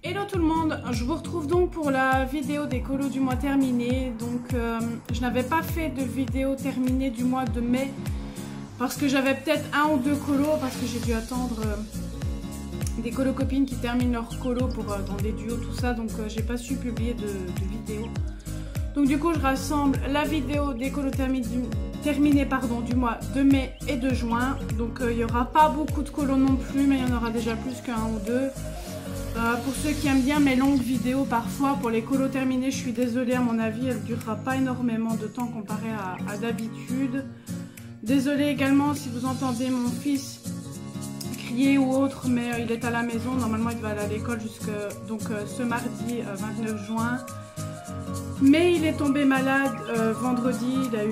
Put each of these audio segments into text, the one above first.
Hello tout le monde, je vous retrouve donc pour la vidéo des colos du mois terminé. Donc je n'avais pas fait de vidéo terminée du mois de mai parce que j'avais peut-être un ou deux colos, parce que j'ai dû attendre des colos copines qui terminent leur colo pour dans des duos tout ça, donc j'ai pas su publier de vidéo. Donc du coup je rassemble la vidéo des colos terminés du mois de mai et de juin. Donc il n'y aura pas beaucoup de colos non plus, mais il y en aura déjà plus qu'un ou deux. Pour ceux qui aiment bien mes longues vidéos, parfois pour les colos terminés, je suis désolée, à mon avis elle ne durera pas énormément de temps comparé à d'habitude. Désolée également si vous entendez mon fils crier ou autre, mais il est à la maison, normalement il va aller à l'école jusque ce mardi 29 juin. Mais il est tombé malade vendredi, il a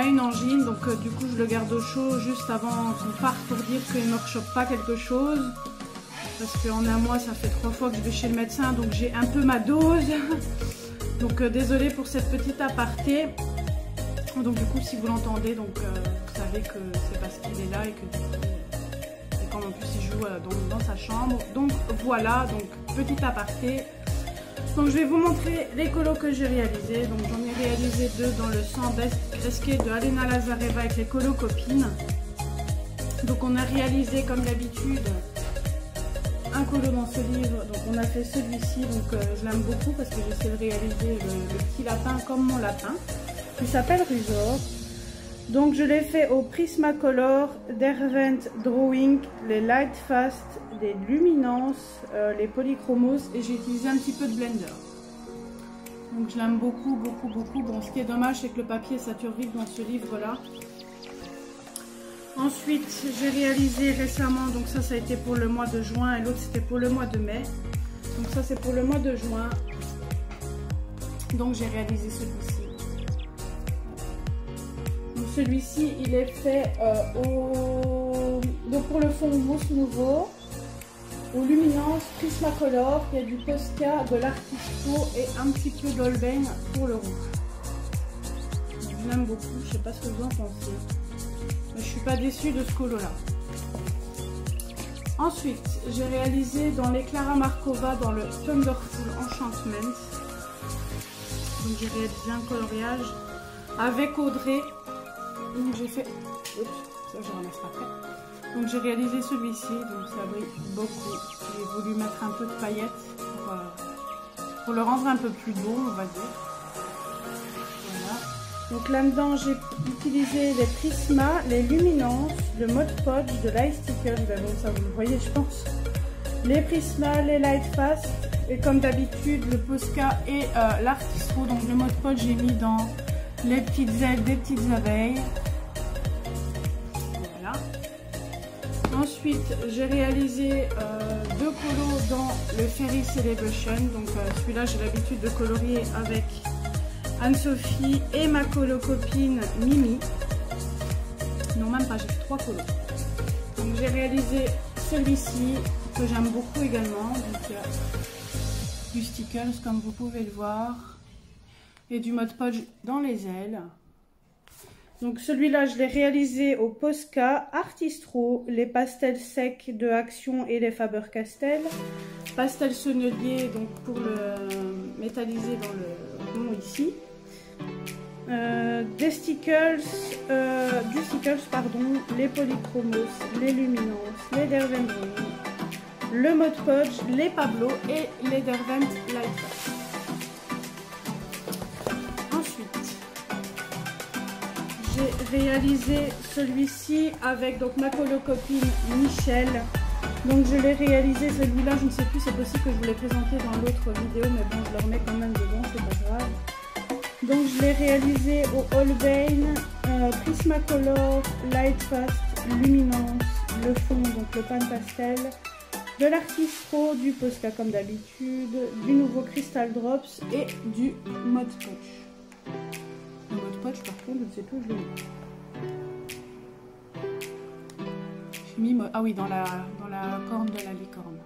une angine, donc du coup je le garde au chaud juste avant qu'on parte pour dire qu'il ne me rechoppe pas quelque chose. Parce qu'en un mois ça fait 3 fois que je vais chez le médecin, donc j'ai un peu ma dose. Donc désolée pour cette petite aparté. Donc du coup si vous l'entendez, donc vous savez que c'est parce qu'il est là et que du coup, et comme en plus il joue dans sa chambre. Donc voilà, donc petit aparté. Donc je vais vous montrer les colos que j'ai réalisés. Donc j'en ai réalisé 2 dans le 100 Best Rescue de Alena Lazareva avec les colos copines. Donc on a réalisé comme d'habitude un colo dans ce livre, donc on a fait celui-ci, donc je l'aime beaucoup parce que j'essaie de réaliser le petit lapin comme mon lapin. Il s'appelle Rusor. Donc je l'ai fait au Prismacolor, Derwent Drawing, les Lightfast, les Luminance, les Polychromos, et j'ai utilisé un petit peu de Blender. Donc je l'aime beaucoup, beaucoup, beaucoup. Bon, ce qui est dommage, c'est que le papier sature vite dans ce livre-là. Ensuite, j'ai réalisé récemment, donc ça a été pour le mois de juin et l'autre c'était pour le mois de mai. Donc ça c'est pour le mois de juin. Donc j'ai réalisé celui-ci. Donc celui-ci, il est fait donc pour le fond mousse nouveau, au Luminance Prismacolor, il y a du Posca, de l'Artistro et un petit peu d'Holbein pour le rouge. Je l'aime beaucoup, je ne sais pas ce que vous en pensez. Je ne suis pas déçue de ce colo là. Ensuite, j'ai réalisé dans les Clara Markova dans le Thunderful Enchantment. Donc j'ai réalisé un coloriage avec Audrey. Donc j'ai fait... Oups, ça je ramasse après. Donc j'ai réalisé celui-ci, donc ça brille beaucoup. J'ai voulu mettre un peu de paillettes pour le rendre un peu plus beau, on va dire. Voilà. Donc là-dedans, j'ai utilisé les Prisma, les Luminance, le Mod Podge, de Lightsticker, ça vous le voyez je pense. Les Prisma, les Lightfast, et comme d'habitude le Posca et l'Artistro. Donc le Mod Podge j'ai mis dans les petites ailes des petites abeilles. Voilà. Ensuite j'ai réalisé 2 colos dans le Fairy Celebration. Donc celui-là j'ai l'habitude de colorier avec Anne-Sophie et ma colo-copine Mimi. Non, même pas, j'ai fait 3 colos. Donc j'ai réalisé celui-ci que j'aime beaucoup également. Donc du stickers comme vous pouvez le voir. Et du Mod Podge dans les ailes. Donc celui-là je l'ai réalisé au Posca, Artistro, les pastels secs de Action et les Faber-Castell. Pastel sennelier donc pour le métalliser dans le rond ici. Des stickers, les Polychromos, les Luminance, les Derwent Drawing, le Mod Podge, les Pablo et les Derwent Lightfast. Ensuite, j'ai réalisé celui-ci avec donc ma colo-copine Michel. Donc je l'ai réalisé celui-là, je ne sais plus, c'est possible que je vous l'ai présenté dans l'autre vidéo, mais bon, je le remets quand même dedans, c'est pas grave. Donc je l'ai réalisé au Holbein, Prismacolor, Lightfast, Luminance, le fond, donc le pan pastel, de l'Artistro, du Posca comme d'habitude, du nouveau Crystal Drops et du Mod Podge. Le Mod Podge par contre, je ne sais plus où je l'ai mis. Ah oui, dans la corne de la licorne.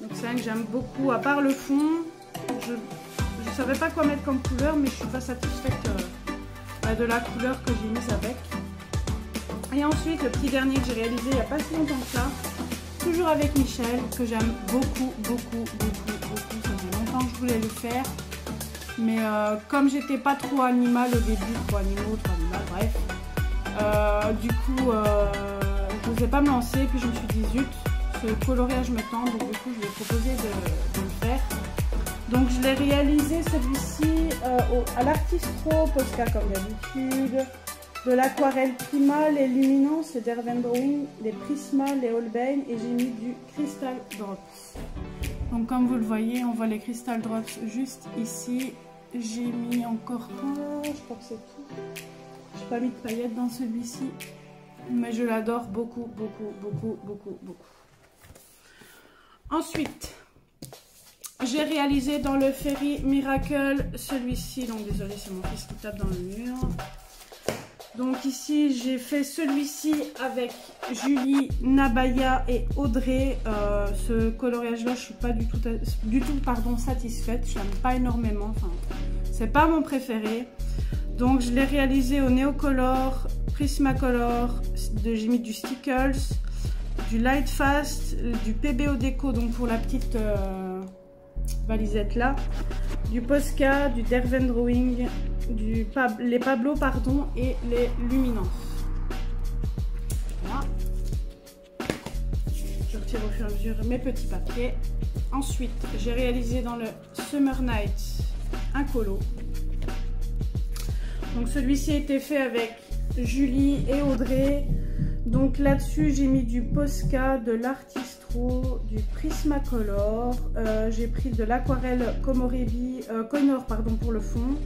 Donc c'est un que j'aime beaucoup, à part le fond. Je ne savais pas quoi mettre comme couleur, mais je suis pas satisfaite de la couleur que j'ai mise avec. Et ensuite, le petit dernier que j'ai réalisé il n'y a pas si longtemps que ça, toujours avec Michel, que j'aime beaucoup, beaucoup, beaucoup, beaucoup. Ça fait longtemps que je voulais le faire. Mais comme j'étais pas trop animale au début, trop animal, bref. Du coup, je n'osais pas me lancer. Puis je me suis dit, zut, ce coloriage me tente. Donc du coup, je lui ai proposé de le faire. Donc je l'ai réalisé celui-ci à l'Artistro Posca comme d'habitude. De l'aquarelle Prima, les Luminance, les Derwent Drawing, les Prisma, les Holbein et j'ai mis du Crystal Drops. Donc comme vous le voyez, on voit les Crystal Drops juste ici. J'ai mis encore un, je crois que c'est tout. J'ai pas mis de paillettes dans celui-ci, mais je l'adore beaucoup, beaucoup, beaucoup, beaucoup, beaucoup. Ensuite, j'ai réalisé dans le Fairy Miracle celui-ci. Donc désolé, c'est mon fils qui tape dans le mur. Donc ici, j'ai fait celui-ci avec Julie, Nabaya et Audrey. Ce coloriage-là, je suis pas du tout satisfaite. Je l'aime pas énormément. Enfin, c'est pas mon préféré. Donc je l'ai réalisé au Neocolor, Prismacolor. J'ai mis du Stickles, du Lightfast, du PBO Déco. Donc pour la petite valisette là, du Posca, du Derwent Drawing, les Pablo pardon et les Luminance. Voilà. Je retire au fur et à mesure mes petits papiers. Ensuite, j'ai réalisé dans le Summer Night un colo. Donc celui-ci a été fait avec Julie et Audrey. Donc là-dessus, j'ai mis du Posca, de l'Artistro, du Prismacolor. J'ai pris de l'aquarelle Connor pour le fond.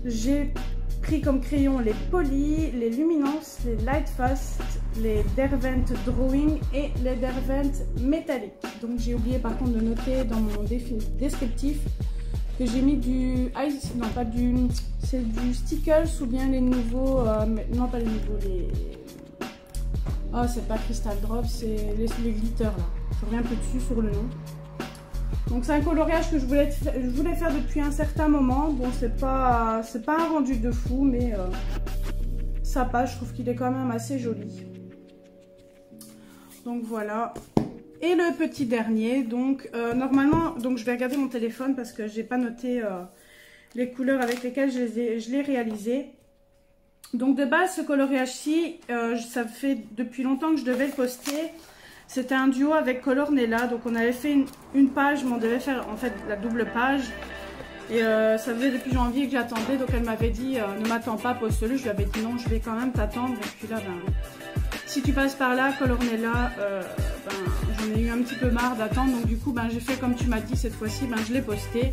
J'ai pris comme crayon les Poly, les Luminance, les Lightfast, les Derwent Drawing et les Derwent Métallique. Donc j'ai oublié par contre de noter dans mon descriptif que j'ai mis du ice, non pas du, c'est du Stickles ou bien les nouveaux, non pas les nouveaux, les... Oh, c'est pas Crystal Drop, c'est les glitters là. Je reviens un peu dessus sur le nom. Donc c'est un coloriage que je voulais faire depuis un certain moment. Bon, c'est pas un rendu de fou, mais ça passe. Je trouve qu'il est quand même assez joli. Donc voilà. Et le petit dernier. Donc normalement, je vais regarder mon téléphone parce que j'ai pas noté les couleurs avec lesquelles je l'ai réalisé. Donc de base, ce coloriage-ci, ça fait depuis longtemps que je devais le poster. C'était un duo avec Colornella. Donc on avait fait une page, mais on devait faire en fait la double page. Et ça faisait depuis janvier que j'attendais. Donc elle m'avait dit, ne m'attends pas, poste-le. Je lui avais dit non, je vais quand même t'attendre. Et puis là, si tu passes par là, Colornella, j'en ai eu un petit peu marre d'attendre. Donc du coup, j'ai fait comme tu m'as dit cette fois-ci, je l'ai posté.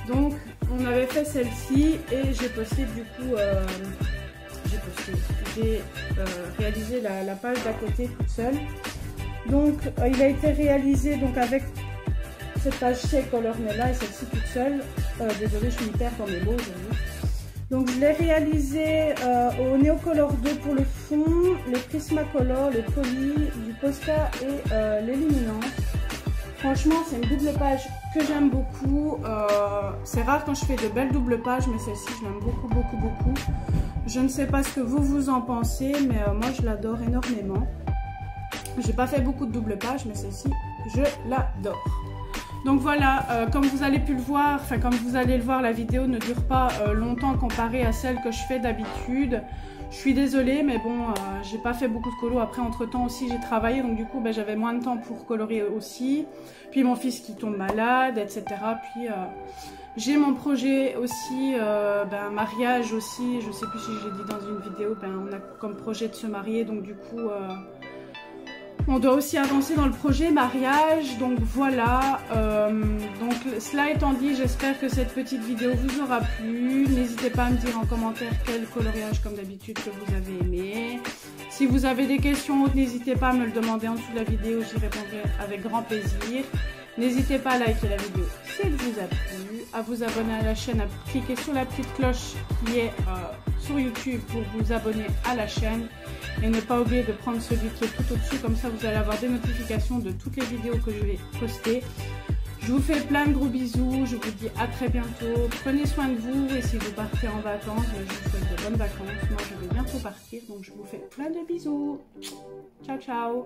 Donc on avait fait celle-ci et j'ai posté du coup... j'ai réalisé la page d'à côté toute seule. Donc il a été réalisé donc avec cette page-ci avec Colornella et celle-ci toute seule. Désolée, je m'y perds dans mes mots aujourd'hui. Donc je l'ai réalisé au Neocolor 2 pour le fond, les Prismacolor, les Poly, du Posca et les Luminance. Franchement, c'est une double page que j'aime beaucoup. C'est rare quand je fais de belles doubles pages, mais celle-ci, je l'aime beaucoup, beaucoup, beaucoup. Je ne sais pas ce que vous en pensez, mais moi, je l'adore énormément. J'ai pas fait beaucoup de doubles pages, mais celle-ci, je l'adore. Donc voilà, comme vous allez pu le voir, comme vous allez le voir, la vidéo ne dure pas longtemps comparée à celle que je fais d'habitude. Je suis désolée, mais bon, j'ai pas fait beaucoup de colo. Après, entre-temps aussi, j'ai travaillé, donc du coup, j'avais moins de temps pour colorer aussi. Puis mon fils qui tombe malade, etc. Puis j'ai mon projet aussi, mariage aussi. Je sais plus si j'ai dit dans une vidéo, on a comme projet de se marier, donc du coup... on doit aussi avancer dans le projet mariage, donc voilà. Donc cela étant dit, j'espère que cette petite vidéo vous aura plu. N'hésitez pas à me dire en commentaire quel coloriage comme d'habitude que vous avez aimé. Si vous avez des questions, n'hésitez pas à me le demander en dessous de la vidéo, j'y répondrai avec grand plaisir. N'hésitez pas à liker la vidéo si elle vous a plu, à vous abonner à la chaîne, à cliquer sur la petite cloche qui est sur YouTube pour vous abonner à la chaîne. Et ne pas oublier de prendre celui qui est tout au-dessus, comme ça vous allez avoir des notifications de toutes les vidéos que je vais poster. Je vous fais plein de gros bisous, je vous dis à très bientôt. Prenez soin de vous et si vous partez en vacances, je vous souhaite de bonnes vacances. Moi je vais bientôt partir, donc je vous fais plein de bisous. Ciao ciao.